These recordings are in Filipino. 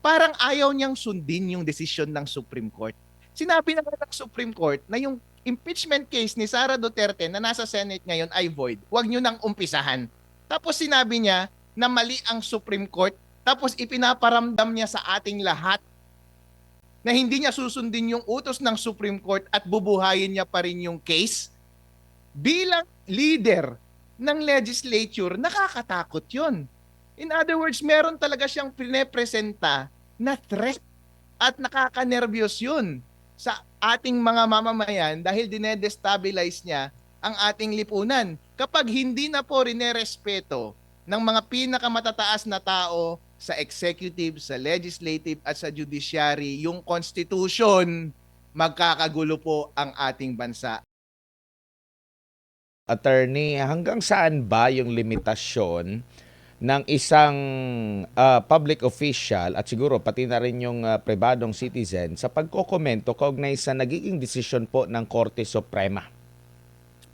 parang ayaw niyang sundin yung desisyon ng Supreme Court. Sinabi na ng Supreme Court na yung impeachment case ni Sara Duterte na nasa Senate ngayon ay void. Huwag niyo nang umpisahan. Tapos sinabi niya na mali ang Supreme Court, tapos ipinaparamdam niya sa ating lahat na hindi niya susundin yung utos ng Supreme Court at bubuhayin niya pa rin yung case. Bilang leader ng legislature, nakakatakot yun. In other words, meron talaga siyang pinapresenta na threat at nakakanerbiyos yun sa ating mga mamamayan dahil dinedestabilize niya ang ating lipunan. Kapag hindi na po rinerespeto ng mga pinakamatataas na tao sa executive, sa legislative at sa judiciary, yung constitution, magkakagulo po ang ating bansa. Attorney, hanggang saan ba yung limitasyon ng isang public official at siguro pati na rin yung pribadong citizen sa pagkokomento kaugnay sa nagiging desisyon po ng Korte Suprema?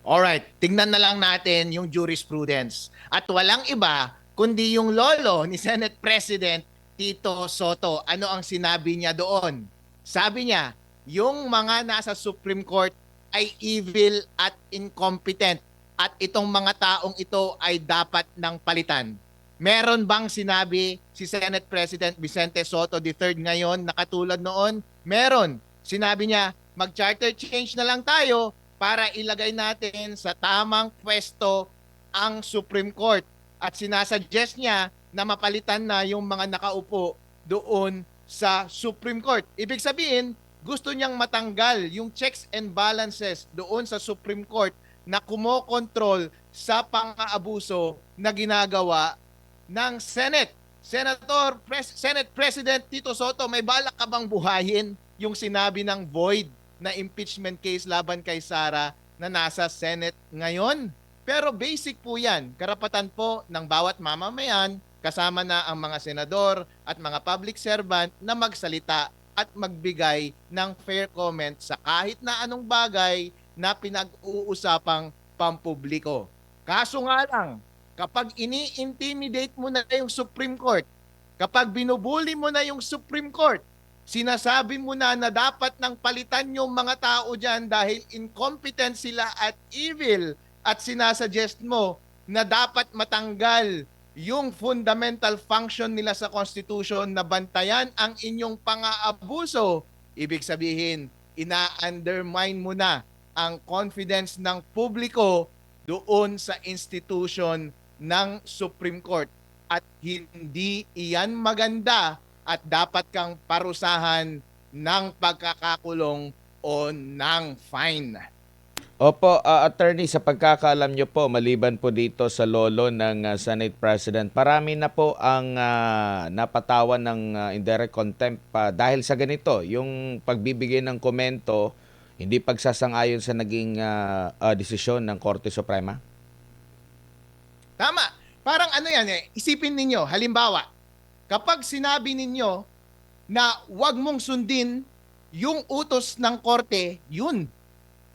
Alright, tingnan na lang natin yung jurisprudence. At walang iba kundi yung lolo ni Senate President Tito Soto. Ano ang sinabi niya doon? Sabi niya, yung mga nasa Supreme Court ay evil at incompetent at itong mga taong ito ay dapat ng palitan. Meron bang sinabi si Senate President Vicente Soto III ngayon na katulad noon? Meron. Sinabi niya, mag-charter change na lang tayo para ilagay natin sa tamang pwesto ang Supreme Court. At sinasuggest niya na mapalitan na yung mga nakaupo doon sa Supreme Court. Ibig sabihin, gusto niyang matanggal yung checks and balances doon sa Supreme Court na kumokontrol sa pang-aabuso na ginagawa ng Senate. Senate President Tito Soto, may balak ka bang buhayin yung sinabi ng void na impeachment case laban kay Sara na nasa Senate ngayon? Pero basic po yan, karapatan po ng bawat mamamayan, kasama na ang mga senador at mga public servant na magsalita at magbigay ng fair comment sa kahit na anong bagay na pinag-uusapang pampubliko. Kaso nga lang, kapag ini-intimidate mo na yung Supreme Court, kapag binubuli mo na yung Supreme Court, sinasabi mo na dapat nang palitan yung mga tao dyan dahil incompetent sila at evil, at sinasuggest mo na dapat matanggal yung fundamental function nila sa Constitution na bantayan ang inyong pang-aabuso, ibig sabihin, ina-undermine mo na ang confidence ng publiko doon sa institution ng Supreme Court. At hindi iyan maganda at dapat kang parusahan ng pagkakakulong o ng fine. Opo, attorney, sa pagkakaalam nyo po, maliban po dito sa lolo ng Senate President, marami na po ang napatawan ng indirect contempt dahil sa ganito, yung pagbibigay ng komento, hindi pagsasang-ayon sa naging desisyon ng Korte Suprema? Tama. Parang ano yan isipin ninyo, halimbawa, kapag sinabi ninyo na wag mong sundin yung utos ng korte, yun,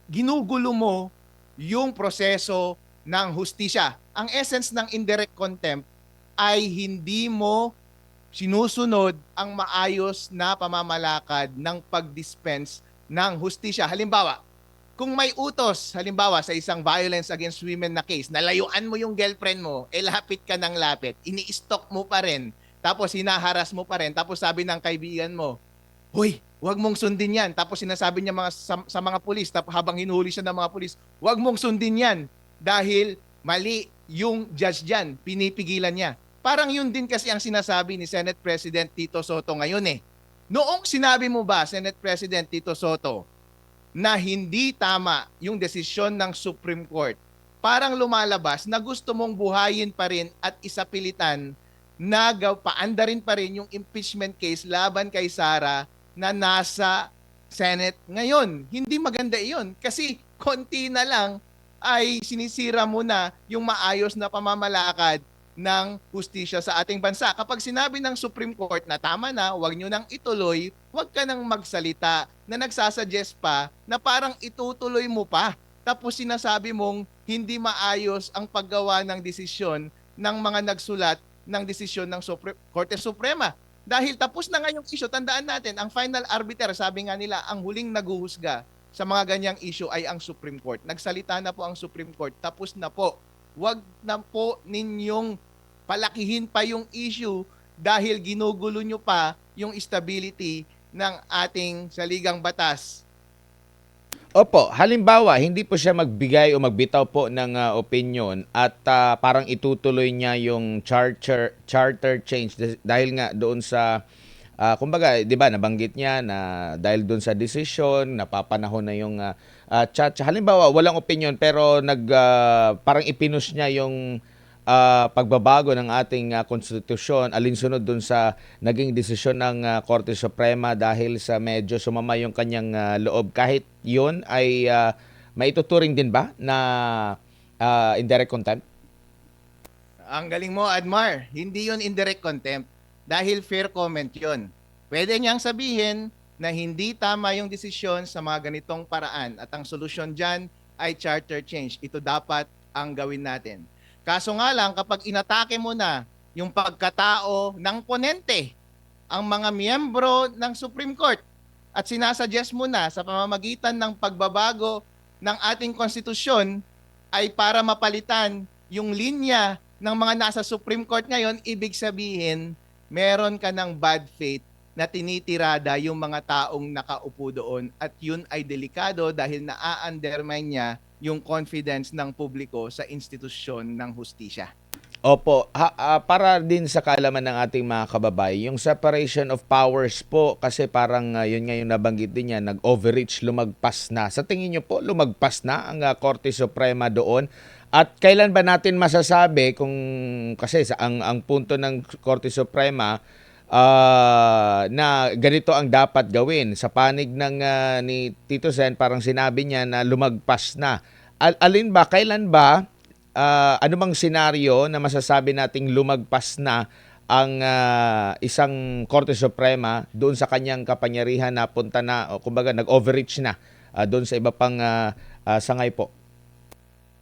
ginugulo mo yung proseso ng hustisya. Ang essence ng indirect contempt ay hindi mo sinusunod ang maayos na pamamalakad ng pag-dispense ng hustisya. Halimbawa, kung may utos, halimbawa sa isang violence against women na case, nalayuan mo yung girlfriend mo, lapit ka ng lapit, ini-stalk mo pa rin, tapos hinaharas mo pa rin, tapos sabi ng kaibigan mo, "Hoy, wag mong sundin yan." Tapos sinasabi niya sa mga pulis, habang hinuhuli siya ng mga pulis, "Wag mong sundin yan dahil mali yung judge dyan, pinipigilan niya." Parang yun din kasi ang sinasabi ni Senate President Tito Soto ngayon Noong sinabi mo ba, Senate President Tito Soto, na hindi tama yung desisyon ng Supreme Court, parang lumalabas na gusto mong buhayin pa rin at isapilitan na paandarin pa rin yung impeachment case laban kay Sara na nasa Senate ngayon. Hindi maganda iyon kasi konti na lang ay sinisira mo na yung maayos na pamamalakad ng hustisya sa ating bansa. Kapag sinabi ng Supreme Court na tama na, wag nyo nang ituloy, wag ka nang magsalita na nagsasuggest pa na parang itutuloy mo pa. Tapos sinasabi mong hindi maayos ang paggawa ng desisyon ng mga nagsulat ng desisyon ng Korte Suprema. Dahil tapos na nga yung issue, tandaan natin, ang final arbiter, sabi nga nila, ang huling naguhusga sa mga ganyang issue ay ang Supreme Court. Nagsalita na po ang Supreme Court, tapos na po. Huwag na po ninyong palakihin pa yung issue dahil ginugulo nyo pa yung stability ng ating saligang batas. Opo, halimbawa, hindi po siya magbigay o magbitaw po ng opinion at parang itutuloy niya yung charter change dahil nga doon sa kumbaga, 'di ba, nabanggit niya na dahil doon sa decision, napapanahon na yung chat. Halimbawa, walang opinion pero parang ipinus niya yung pagbabago ng ating konstitusyon alinsunod dun sa naging desisyon ng Korte Suprema dahil sa medyo sumama yung kanyang loob. Kahit yun ay maituturing din ba na indirect contempt? Ang galing mo, Admar. Hindi yun indirect contempt dahil fair comment yun. Pwede niyang sabihin na hindi tama yung desisyon sa mga ganitong paraan at ang solusyon dyan ay charter change. Ito dapat ang gawin natin. Kaso nga lang, kapag inatake mo na yung pagkatao ng ponente, ang mga miyembro ng Supreme Court, at sinasuggest mo na sa pamamagitan ng pagbabago ng ating konstitusyon ay para mapalitan yung linya ng mga nasa Supreme Court ngayon, ibig sabihin, meron ka ng bad faith na tinitirada yung mga taong nakaupo doon at yun ay delikado dahil na-undermine niya yung confidence ng publiko sa institusyon ng hustisya. Opo, para din sa kaalaman ng ating mga kababay, yung separation of powers po kasi parang yun nga yung nabanggit din niya, nag-overreach, lumagpas na. Sa tingin niyo po, lumagpas na ang Korte Suprema doon? At kailan ba natin masasabi kung kasi ang punto ng Korte Suprema na ganito ang dapat gawin. Sa panig ng ni Tito Sen, parang sinabi niya na lumagpas na. Alin ba, kailan ba, ano bang senaryo na masasabi nating lumagpas na ang isang Korte Suprema doon sa kanyang kapangyarihan na punta na, o kumbaga nag-overreach na doon sa iba pang sangay po?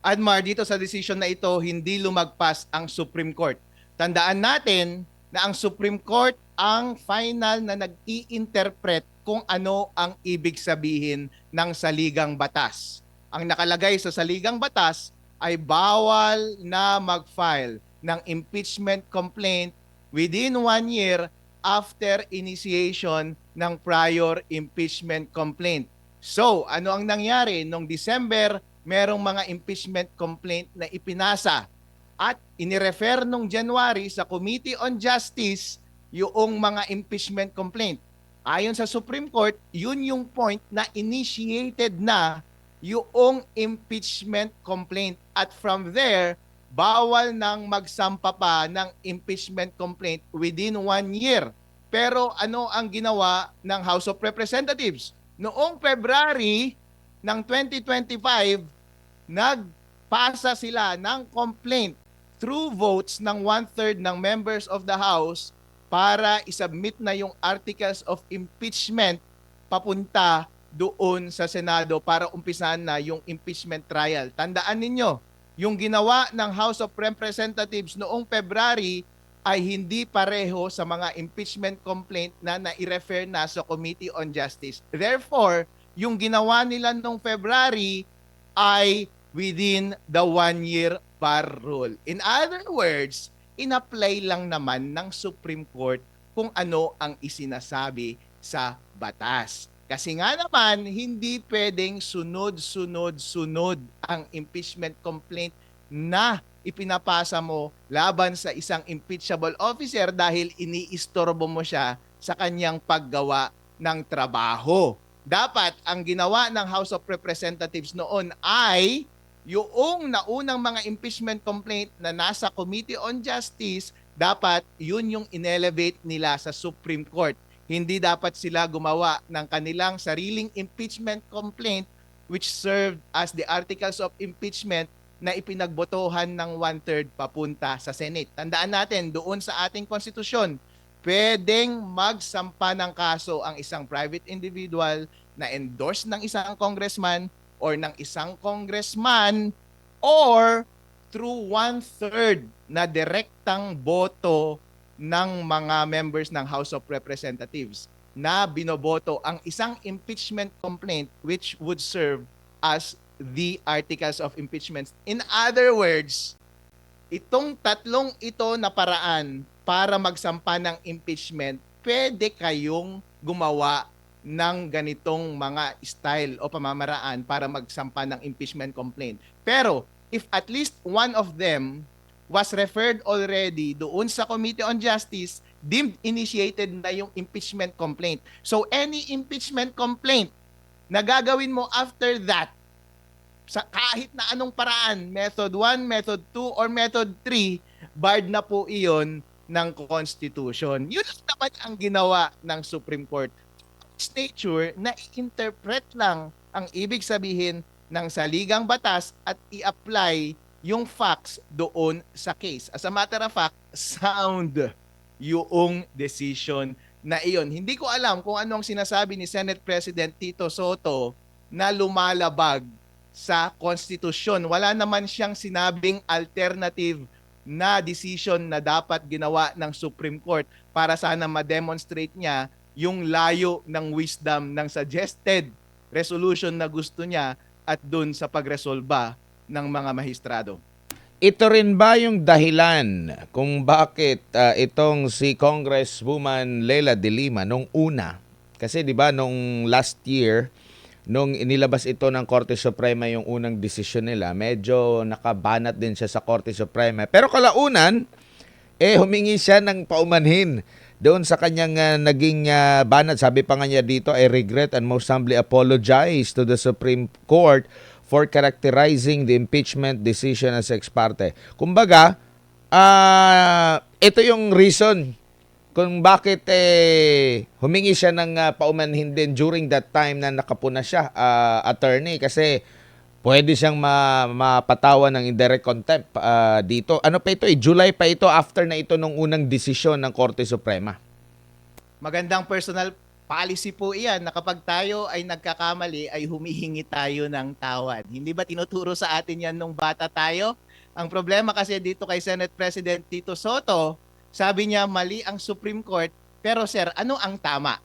Admar, dito sa decision na ito, hindi lumagpas ang Supreme Court. Tandaan natin na ang Supreme Court ang final na nag-i-interpret kung ano ang ibig sabihin ng saligang batas. Ang nakalagay sa saligang batas ay bawal na mag-file ng impeachment complaint within 1 year after initiation ng prior impeachment complaint. So, ano ang nangyari? Noong December, merong mga impeachment complaint na ipinasa at inirefer nung January sa Committee on Justice yung mga impeachment complaint. Ayon sa Supreme Court, yun yung point na initiated na yung impeachment complaint. At from there, bawal nang magsampa pa ng impeachment complaint within 1 year. Pero ano ang ginawa ng House of Representatives? Noong February ng 2025, nagpasa sila ng complaint through votes ng 1/3 ng members of the House para isubmit na yung articles of impeachment papunta doon sa Senado para umpisahan na yung impeachment trial. Tandaan ninyo, yung ginawa ng House of Representatives noong February ay hindi pareho sa mga impeachment complaint na nai-refer na sa Committee on Justice. Therefore, yung ginawa nila noong February ay within the 1-year bar rule. In other words, in-apply lang naman ng Supreme Court kung ano ang isinasabi sa batas. Kasi nga naman, hindi pwedeng sunod-sunod-sunod ang impeachment complaint na ipinapasa mo laban sa isang impeachable officer dahil iniistorbo mo siya sa kanyang paggawa ng trabaho. Dapat ang ginawa ng House of Representatives noon ay yung naunang mga impeachment complaint na nasa Committee on Justice, dapat yun yung inelevate nila sa Supreme Court. Hindi dapat sila gumawa ng kanilang sariling impeachment complaint which served as the articles of impeachment na ipinagbotohan ng 1/3 papunta sa Senate. Tandaan natin, doon sa ating konstitusyon, pwedeng magsampa ng kaso ang isang private individual na endorse ng isang congressman or ng isang congressman or through 1/3 na direktang boto ng mga members ng House of Representatives na binoboto ang isang impeachment complaint which would serve as the articles of impeachment. In other words, itong tatlong ito na paraan para magsampa ng impeachment, pwede kayong gumawa ng ganitong mga style o pamamaraan para magsampa ng impeachment complaint. Pero if at least one of them was referred already doon sa Committee on Justice, deemed initiated na yung impeachment complaint. So any impeachment complaint na gagawin mo after that, sa kahit na anong paraan, method 1, method 2, or method 3, barred na po iyon ng Constitution. Yun naman ang ginawa ng Supreme Court. It's nature na i-interpret lang ang ibig sabihin ng saligang batas at i-apply yung facts doon sa case. As a matter of fact, sound yung decision na iyon. Hindi ko alam kung ano ang sinasabi ni Senate President Tito Soto na lumalabag sa konstitusyon. Wala naman siyang sinabing alternative na decision na dapat ginawa ng Supreme Court para sana ma-demonstrate niya yung layo ng wisdom ng suggested resolution na gusto niya at dun sa pagresolba ng mga mahistrado. Ito rin ba yung dahilan kung bakit itong si Congresswoman Leila de Lima nung una, kasi 'di ba nung last year nung inilabas ito ng Korte Suprema yung unang desisyon nila, medyo nakabanat din siya sa Korte Suprema. Pero kalaunan, humingi siya ng paumanhin doon sa kanyang naging banat. Sabi pa nga niya dito, I regret and most humbly apologize to the Supreme Court for characterizing the impeachment decision as ex parte. Kumbaga, ito yung reason kung bakit humingi siya ng paumanhin din during that time na nakapuna siya, attorney, kasi pwede siyang mapatawan ng indirect contempt dito. Ano pa ito? July pa ito, after na ito nung unang desisyon ng Korte Suprema. Magandang personal policy po iyan na kapag tayo ay nagkakamali ay humihingi tayo ng tawad. Hindi ba tinuturo sa atin yan nung bata tayo? Ang problema kasi dito kay Senate President Tito Soto, sabi niya mali ang Supreme Court, pero sir, ano ang tama?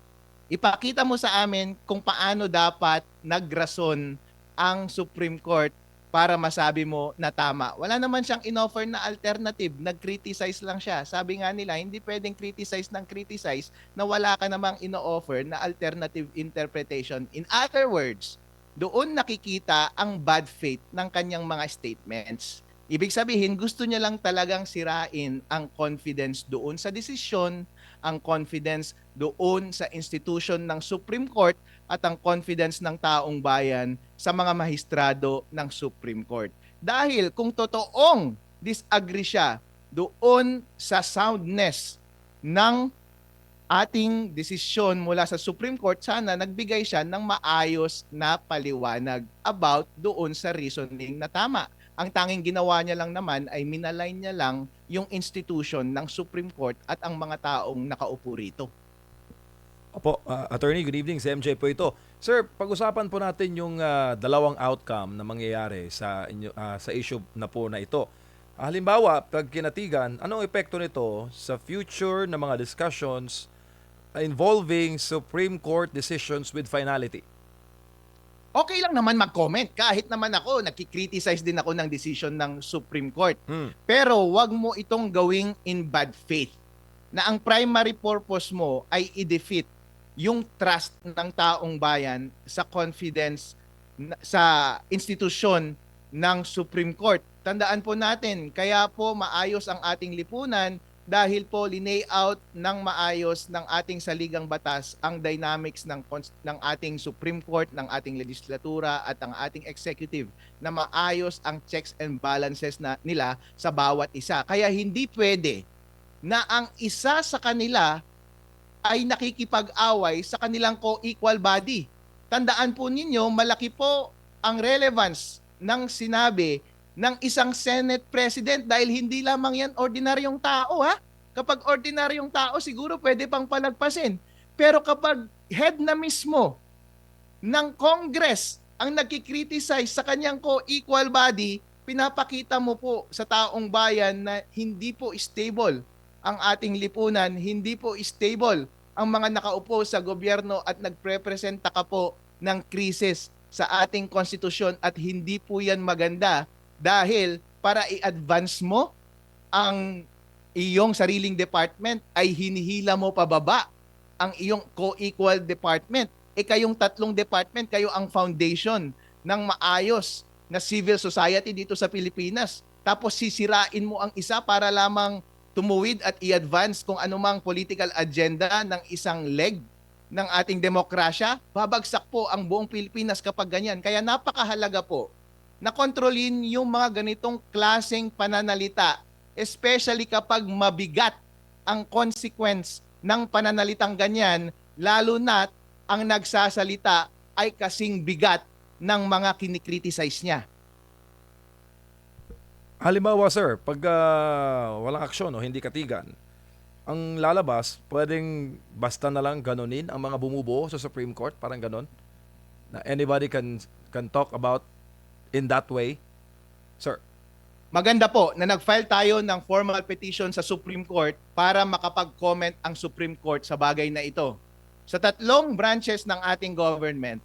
Ipakita mo sa amin kung paano dapat nagrason ang Supreme Court para masabi mo na tama. Wala naman siyang inoffer na alternative, nag-criticize lang siya. Sabi nga nila, hindi pwedeng criticize ng criticize na wala ka namang ino-offer na alternative interpretation. In other words, doon nakikita ang bad faith ng kanyang mga statements. Ibig sabihin, gusto niya lang talagang sirain ang confidence doon sa desisyon, ang confidence doon sa institution ng Supreme Court at ang confidence ng taong bayan sa mga mahistrado ng Supreme Court. Dahil kung totoong disagree siya doon sa soundness ng ating desisyon mula sa Supreme Court, sana nagbigay siya ng maayos na paliwanag about doon sa reasoning na tama. Ang tanging ginawa niya lang naman ay minalign niya lang yung institution ng Supreme Court at ang mga taong nakaupo rito. Opo, Attorney, good evening. Si MJ po ito. Sir, pag-usapan po natin yung dalawang outcome na mangyayari sa issue na po na ito. Halimbawa, pag kinatigan, anong epekto nito sa future na mga discussions involving Supreme Court decisions with finality? Okay lang naman mag-comment. Kahit naman ako, nagki-criticize din ako ng decision ng Supreme Court. Pero wag mo itong gawing in bad faith. Na ang primary purpose mo ay i-defeat yung trust ng taong bayan sa confidence sa institusyon ng Supreme Court. Tandaan po natin, kaya po maayos ang ating lipunan dahil po linay-out ng maayos ng ating saligang batas ang dynamics ng ating Supreme Court, ng ating legislatura at ang ating executive na maayos ang checks and balances nila sa bawat isa. Kaya hindi pwede na ang isa sa kanila ay nakikipag-away sa kanilang co-equal body. Tandaan po ninyo, malaki po ang relevance ng sinabi ng isang Senate President dahil hindi lamang yan ordinaryong tao, ha? Kapag ordinaryong tao, siguro pwede pang palagpasin. Pero kapag head na mismo ng Congress ang nagkikriticize sa kanyang co-equal body, pinapakita mo po sa taong bayan na hindi po stable ang ating lipunan, hindi po stable ang mga nakaupo sa gobyerno at nagprepresenta ka po ng krisis sa ating konstitusyon at hindi po yan maganda dahil para i-advance mo ang iyong sariling department ay hinihila mo pababa ang iyong co-equal department. Kayong tatlong department, kayo ang foundation ng maayos na civil society dito sa Pilipinas. Tapos sisirain mo ang isa para lamang tumuwid at i-advance kung anumang political agenda ng isang leg ng ating demokrasya. Babagsak po ang buong Pilipinas kapag ganyan. Kaya napakahalaga po na kontrolin yung mga ganitong klaseng pananalita, especially kapag mabigat ang consequence ng pananalitang ganyan, lalo na ang nagsasalita ay kasing bigat ng mga kinikriticize niya. Halimbawa, sir, pag walang aksyon o hindi katigan, ang lalabas, pwedeng basta na lang ganunin ang mga bumubuo sa Supreme Court, parang ganon, na anybody can talk about in that way. Sir, Maganda po na nag-file tayo ng formal petition sa Supreme Court para makapag-comment ang Supreme Court sa bagay na ito. Sa tatlong branches ng ating government,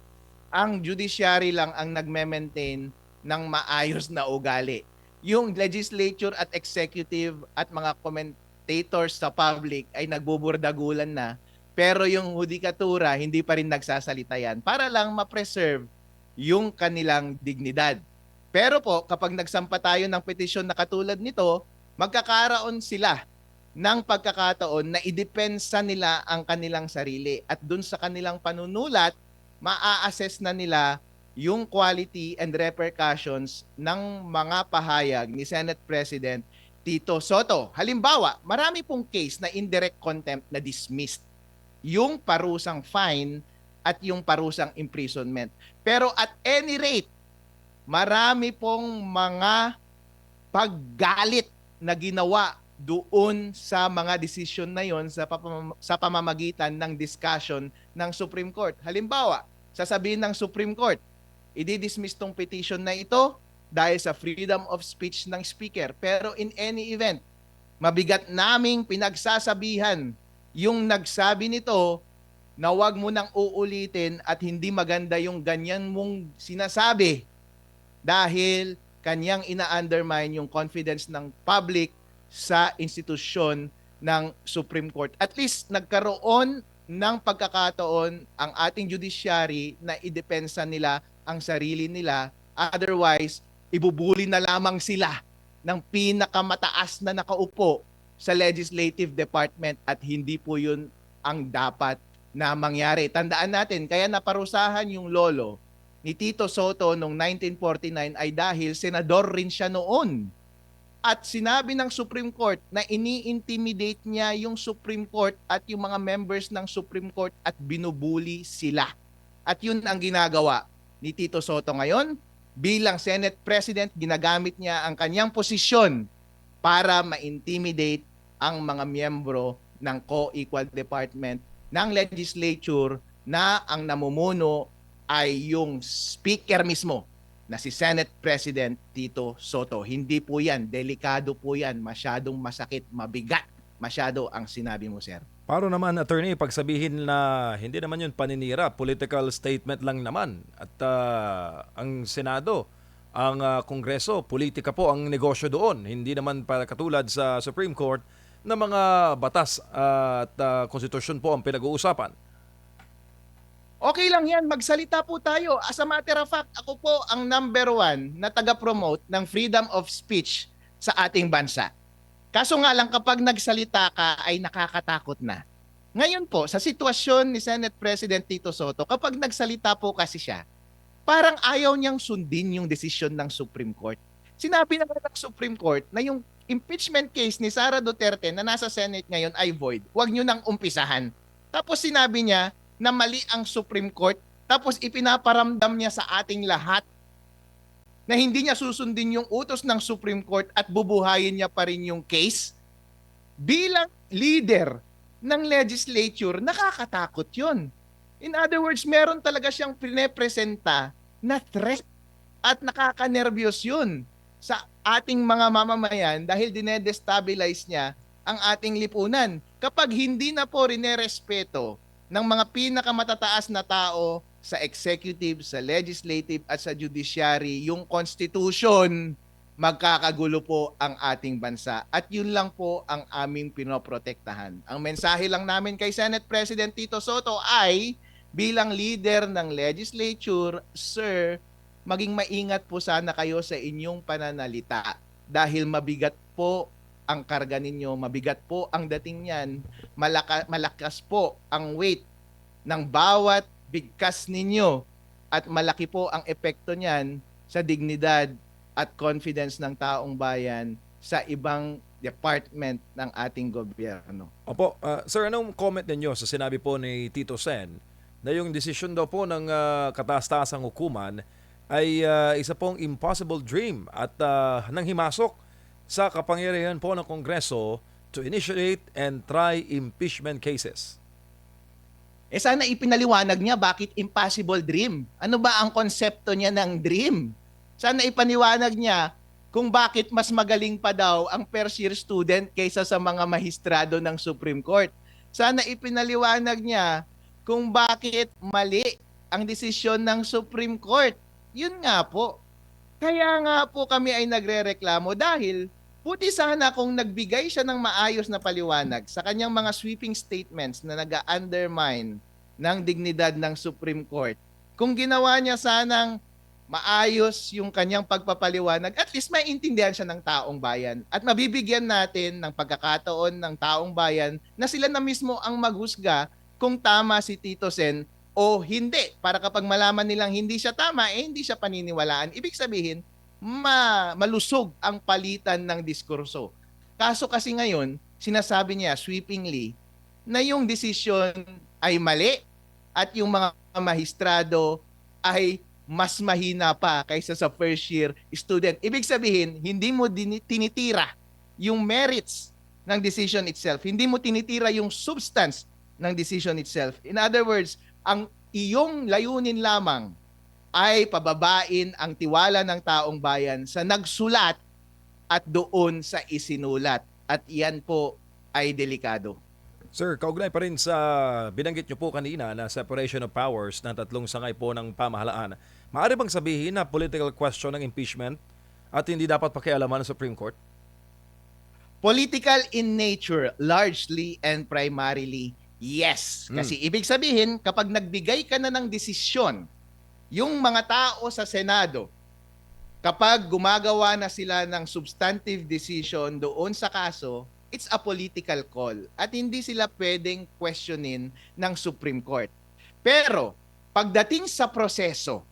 ang judiciary lang ang nagme-maintain ng maayos na ugali. Yung legislature at executive at mga commentators sa public ay nagbuburdagulan na, pero yung hudikatura hindi pa rin nagsasalita yan para lang ma-preserve yung kanilang dignidad. Pero po, kapag nagsampa tayo ng petisyon na katulad nito, magkakaroon sila ng pagkakataon na idepensa nila ang kanilang sarili. At dun sa kanilang panunulat, maa-assess na nila yung quality and repercussions ng mga pahayag ni Senate President Tito Soto. Halimbawa, marami pong case na indirect contempt na dismissed. Yung parusang fine at yung parusang imprisonment. Pero at any rate, marami pong mga paggalit na ginawa doon sa mga desisyon na yon sa pamamagitan ng discussion ng Supreme Court. Halimbawa, sasabihin ng Supreme Court, i-dismiss tong petition na ito dahil sa freedom of speech ng speaker. Pero in any event, mabigat naming pinagsasabihan yung nagsabi nito na wag mo nang uulitin at hindi maganda yung ganyan mong sinasabi dahil kanyang ina-undermine yung confidence ng public sa institusyon ng Supreme Court. At least nagkaroon ng pagkakataon ang ating judiciary na idepensa nila ang sarili nila. Otherwise, ibubuli na lamang sila ng pinakamataas na nakaupo sa legislative department at hindi po yun ang dapat na mangyari. Tandaan natin, kaya naparusahan yung lolo ni Tito Soto noong 1949 ay dahil senador rin siya noon. At sinabi ng Supreme Court na ini-intimidate niya yung Supreme Court at yung mga members ng Supreme Court at binubuli sila. At yun ang ginagawa ni Tito Soto ngayon. Bilang Senate President, ginagamit niya ang kanyang posisyon para ma-intimidate ang mga miyembro ng co-equal department ng legislature na ang namumuno ay yung speaker mismo na si Senate President Tito Soto. Hindi po yan, delikado po yan, masyadong masakit, mabigat, masyado ang sinabi mo, sir. paano naman, attorney, pag sabihin na hindi naman yun paninira, political statement lang naman. At ang Senado, ang Kongreso, politika po ang negosyo doon. Hindi naman para katulad sa Supreme Court na mga batas at konstitusyon po ang pinag-uusapan. Okay lang yan, magsalita po tayo. As a matter of fact, ako po ang number one na taga-promote ng freedom of speech sa ating bansa. Kaso nga lang kapag nagsalita ka ay nakakatakot na. Ngayon po, sa sitwasyon ni Senate President Tito Soto, kapag nagsalita po kasi siya, parang ayaw niyang sundin yung desisyon ng Supreme Court. Sinabi naman ng Supreme Court na yung impeachment case ni Sara Duterte na nasa Senate ngayon ay void. Huwag niyo nang umpisahan. Tapos sinabi niya na mali ang Supreme Court, tapos ipinaparamdam niya sa ating lahat na hindi niya susundin yung utos ng Supreme Court at bubuhayin niya pa rin yung case. Bilang leader ng legislature, nakakatakot yun. In other words, meron talaga siyang pinapresenta na threat at nakakanervyos yun sa ating mga mamamayan dahil dinedestabilize niya ang ating lipunan. Kapag hindi na po rinerespeto ng mga pinakamatataas na tao sa executive, sa legislative at sa judiciary, yung constitution, magkakagulo po ang ating bansa. At yun lang po ang aming pinoprotektahan. Ang mensahe lang namin kay Senate President Tito Soto ay, bilang leader ng legislature, sir, maging maingat po sana kayo sa inyong pananalita dahil mabigat po ang karga ninyo, mabigat po ang dating niyan, malakas po ang weight ng bawat bigkas ninyo at malaki po ang epekto niyan sa dignidad at confidence ng taong bayan sa ibang department ng ating gobyerno. Opo, sir, anong comment ninyo sa sinabi po ni Tito Sen na yung desisyon daw po ng kataas-taasang hukuman ay isa pong impossible dream at nang himasok sa kapangyarihan po ng Kongreso to initiate and try impeachment cases? Sana ipinaliwanag niya bakit impossible dream. Ano ba ang konsepto niya ng dream? Sana ipaniwanag niya kung bakit mas magaling pa daw ang first year student kaysa sa mga mahistrado ng Supreme Court. Sana ipinaliwanag niya kung bakit mali ang desisyon ng Supreme Court. Yun nga po. Kaya nga po kami ay nagrereklamo dahil buti sana kung nagbigay siya ng maayos na paliwanag sa kanyang mga sweeping statements na nag-undermine ng dignidad ng Supreme Court. Kung ginawa niya sanang maayos yung kanyang pagpapaliwanag, at least maintindihan siya ng taong bayan at mabibigyan natin ng pagkakataon ng taong bayan na sila na mismo ang maghusga kung tama si Tito Sen o hindi. Para kapag malaman nilang hindi siya tama, hindi siya paniniwalaan. Ibig sabihin, malusog ang palitan ng diskurso. Kaso kasi ngayon, sinasabi niya sweepingly na yung desisyon ay mali at yung mga mahistrado ay mas mahina pa kaysa sa first year student. Ibig sabihin, hindi mo tinitira yung merits ng decision itself. Hindi mo tinitira yung substance ng decision itself. In other words, ang iyong layunin lamang ay pababain ang tiwala ng taong bayan sa nagsulat at doon sa isinulat. At iyan po ay delikado. Sir, kaugnay pa rin sa binanggit niyo po kanina na separation of powers ng tatlong sangay po ng pamahalaan. Maaari bang sabihin na political question ng impeachment at hindi dapat pakialaman ng Supreme Court? Political in nature, largely and primarily, yes. Kasi ibig sabihin, kapag nagbigay ka na ng desisyon, yung mga tao sa Senado, kapag gumagawa na sila ng substantive decision doon sa kaso, it's a political call at hindi sila pwedeng questionin ng Supreme Court. Pero pagdating sa proseso,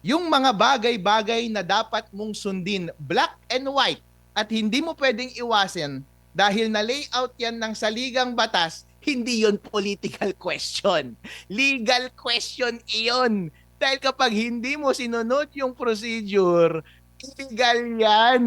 yung mga bagay-bagay na dapat mong sundin, black and white, at hindi mo pwedeng iwasan dahil na-layout yan ng saligang batas, hindi yon political question. Legal question iyon. Dahil kapag hindi mo sinunod yung procedure, illegal yan.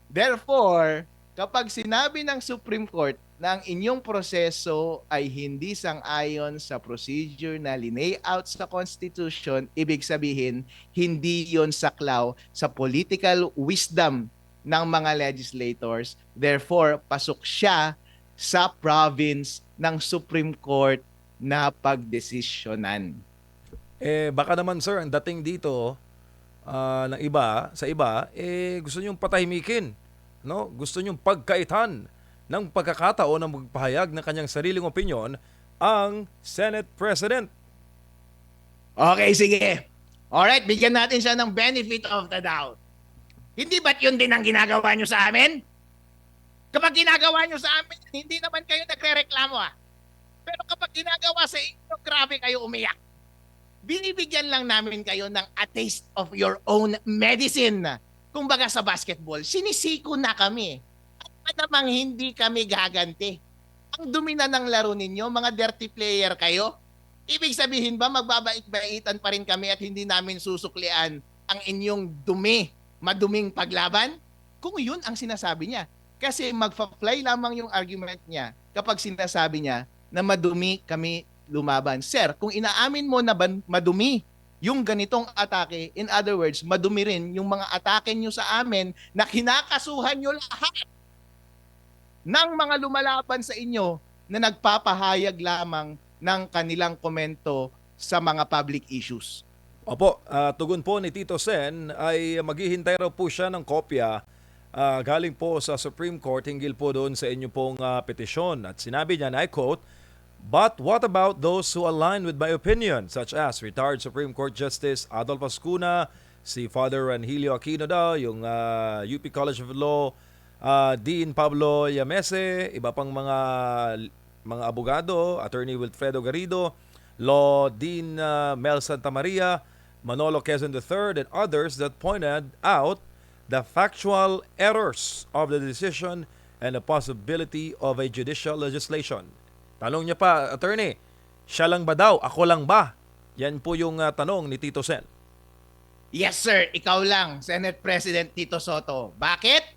Therefore, kapag sinabi ng Supreme Court na ang inyong proseso ay hindi sang-ayon sa procedure na lineout sa Constitution, ibig sabihin, hindi yon saklaw sa political wisdom ng mga legislators. Therefore, pasok siya sa province ng Supreme Court na pagdesisyonan. Baka naman sir, ang dating dito ng iba, sa iba, gusto nyong patahimikin. No? Gusto nyong pagkaitan ng pagkakataon na magpahayag ng kanyang sariling opinyon ang Senate President. Okay, sige. Alright, bigyan natin siya ng benefit of the doubt. Hindi ba't yun din ang ginagawa nyo sa amin? Kapag ginagawa nyo sa amin, hindi naman kayo nagre-reklamo Pero kapag ginagawa sa inyo, grabe kayo umiyak. Binibigyan lang namin kayo ng a taste of your own medicine. Kumbaga sa basketball, sinisiko na kami. At namang hindi kami gaganti. Ang dumi na ng laro ninyo, mga dirty player kayo. Ibig sabihin ba magbabait-baitan pa rin kami at hindi namin susuklian ang inyong dumi, maduming paglaban? Kung yun ang sinasabi niya. Kasi magfa-fly lamang yung argument niya kapag sinasabi niya na madumi kami lumaban. Sir, kung inaamin mo na madumi yung ganitong atake, in other words, madumi rin yung mga atake nyo sa amin na kinakasuhan nyo lahat. ng mga lumalaban sa inyo na nagpapahayag lamang ng kanilang komento sa mga public issues. Opo, tugon po ni Tito Sen ay maghihintay raw po siya ng kopya galing po sa Supreme Court hinggil po doon sa inyo pong petisyon. At sinabi niya, na I quote, "But what about those who align with my opinion, such as retired Supreme Court Justice Adolfo Ascuna, si Father Rangelio Aquino daw, yung UP College of Law, Dean Pablo Yamese, iba pang mga abogado, Attorney Wilfredo Garrido, Law Dean Mel Santamaria, Manolo Quezon III, and others that pointed out the factual errors of the decision and the possibility of a judicial legislation." Tanong niya pa, attorney, siya lang ba daw? Ako lang ba? Yan po yung tanong ni Tito Sen. Yes sir, ikaw lang, Senate President Tito Soto. Bakit?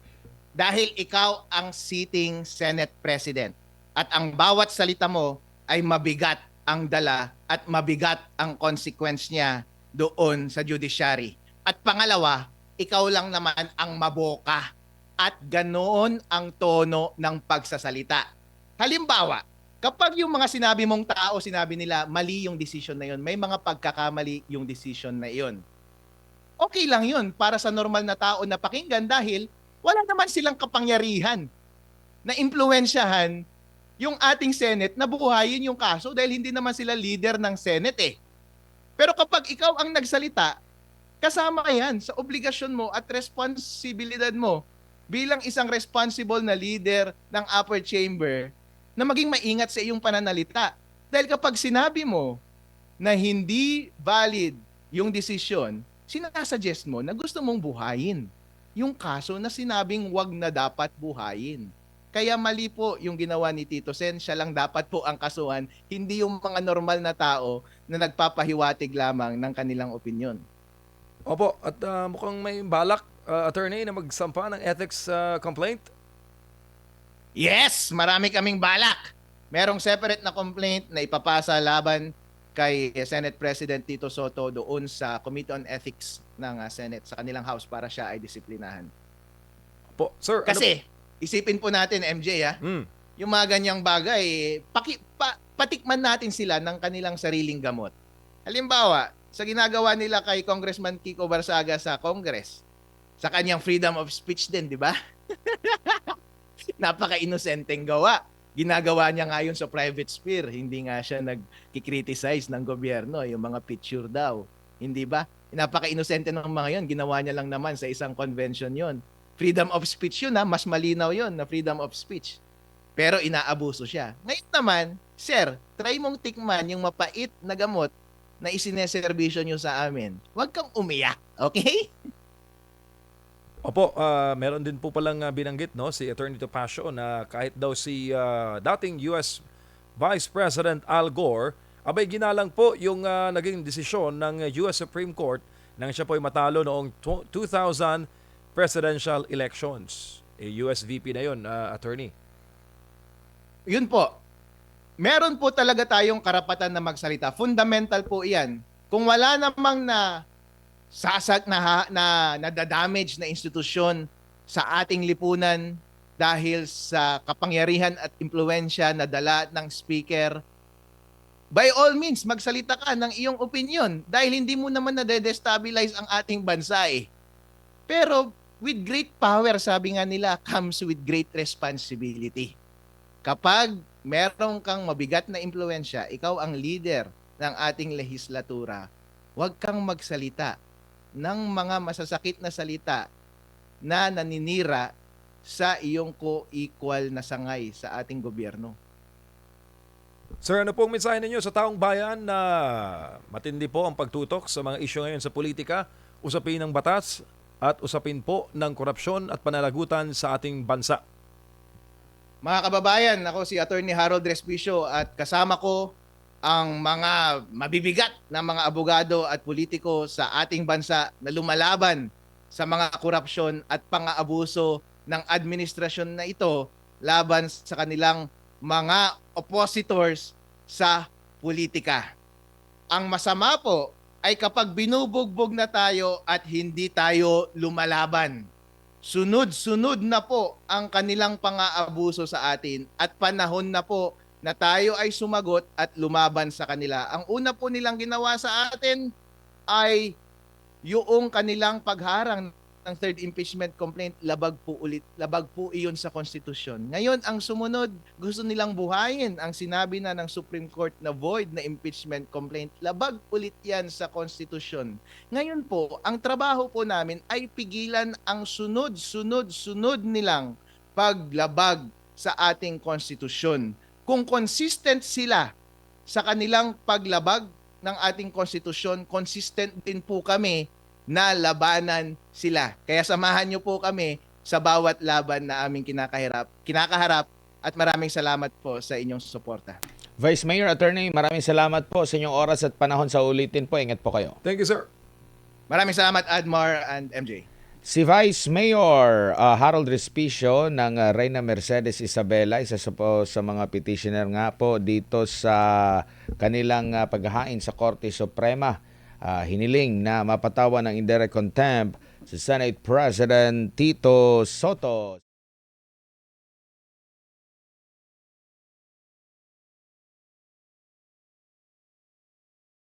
Dahil ikaw ang sitting Senate President. At ang bawat salita mo ay mabigat ang dala at mabigat ang consequence niya doon sa judiciary. At pangalawa, ikaw lang naman ang maboka at ganoon ang tono ng pagsasalita. Halimbawa, kapag yung mga sinabi mong tao, sinabi nila mali yung decision na yun, may mga pagkakamali yung decision na yun. Okay lang yun para sa normal na tao na pakinggan dahil wala naman silang kapangyarihan na impluwensyahan yung ating Senate na buhayin yung kaso dahil hindi naman sila leader ng Senate eh. Pero kapag ikaw ang nagsalita, kasama ka yan sa obligasyon mo at responsibilidad mo bilang isang responsible na leader ng upper chamber na maging maingat sa iyong pananalita. Dahil kapag sinabi mo na hindi valid yung desisyon, sinasuggest mo na gusto mong buhayin yung kaso na sinabing wag na dapat buhayin. Kaya mali po yung ginawa ni Tito Sen, siya lang dapat po ang kasuhan, hindi yung mga normal na tao na nagpapahiwatig lamang ng kanilang opinyon. Opo, at mukhang may balak, attorney, na magsampa ng ethics complaint. Yes, marami kaming balak. Merong separate na complaint na ipapasa laban kay Senate President Tito Soto doon sa Committee on Ethics ng Senate sa kanilang house para siya ay disiplinahan. Po, sir, Kasi isipin po natin MJ yung mga ganyang bagay, patikman natin sila ng kanilang sariling gamot. Halimbawa, sa ginagawa nila kay Congressman Kiko Barsaga sa Congress, sa kanyang freedom of speech din, di ba? Napaka-inosenteng gawa. Ginagawa niya nga yun sa private sphere. Hindi nga siya nag-criticize ng gobyerno, yung mga picture daw. Hindi ba? Napaka-inosente ng mga yun. Ginawa niya lang naman sa isang convention yun. Freedom of speech yun ha. Mas malinaw yun na freedom of speech. Pero inaabuso siya. Ngayon naman, sir, try mong tikman yung mapait na gamot na isineserbisyo nyo sa amin. Huwag kang umiyak. Okay? Opo, meron din po palang binanggit no si Attorney Topacio na kahit daw si dating US Vice President Al Gore abay ginalang po yung naging desisyon ng US Supreme Court nang siya po ay matalo noong 2000 presidential elections. US VP na yun, attorney. Yun po. Meron po talaga tayong karapatan na magsalita. Fundamental po iyan. Kung wala namang nadadamage na institusyon sa ating lipunan dahil sa kapangyarihan at impluensya na dala ng speaker, by all means, magsalita ka ng iyong opinion dahil hindi mo naman na-destabilize ang ating bansa eh. Pero with great power, sabi nga nila, comes with great responsibility. Kapag meron kang mabigat na impluensya, ikaw ang leader ng ating lehislatura, huwag kang magsalita ng mga masasakit na salita na naninira sa iyong co-equal na sangay sa ating gobyerno. Sir, ano pong mensahe ninyo sa taong bayan na matindi po ang pagtutok sa mga isyu ngayon sa politika, usapin ng batas at usapin po ng korupsyon at pananagutan sa ating bansa? Mga kababayan, ako si Attorney Harold Respicio at kasama ko ang mga mabibigat na mga abogado at politiko sa ating bansa na lumalaban sa mga korupsyon at pang-aabuso ng administrasyon na ito laban sa kanilang mga oppositors sa politika. Ang masama po ay kapag binubugbog na tayo at hindi tayo lumalaban. sunod-sunod na po ang kanilang pang-aabuso sa atin at panahon na po na tayo ay sumagot at lumaban sa kanila. Ang una po nilang ginawa sa atin ay yung kanilang pagharang ng third impeachment complaint, labag po ulit. Labag po iyon sa konstitusyon. Ngayon, ang sumunod, gusto nilang buhayin ang sinabi na ng Supreme Court na void na impeachment complaint. Labag ulit yan sa konstitusyon. Ngayon po, ang trabaho po namin ay pigilan ang sunod-sunod nilang paglabag sa ating konstitusyon. Kung consistent sila sa kanilang paglabag ng ating konstitusyon, consistent din po kami na labanan sila. Kaya samahan niyo po kami sa bawat laban na aming kinakaharap at maraming salamat po sa inyong suporta. Vice Mayor, Attorney, maraming salamat po sa inyong oras at panahon sa ulitin po. Ingat po kayo. Thank you, sir. Maraming salamat, Admar and MJ. Si Vice Mayor Harold Respicio ng Reyna Mercedes Isabela, isa sa mga petitioner nga po dito sa kanilang paghahain sa Korte Suprema. Hiniling na mapatawan ng indirect contempt si Senate President Tito Soto.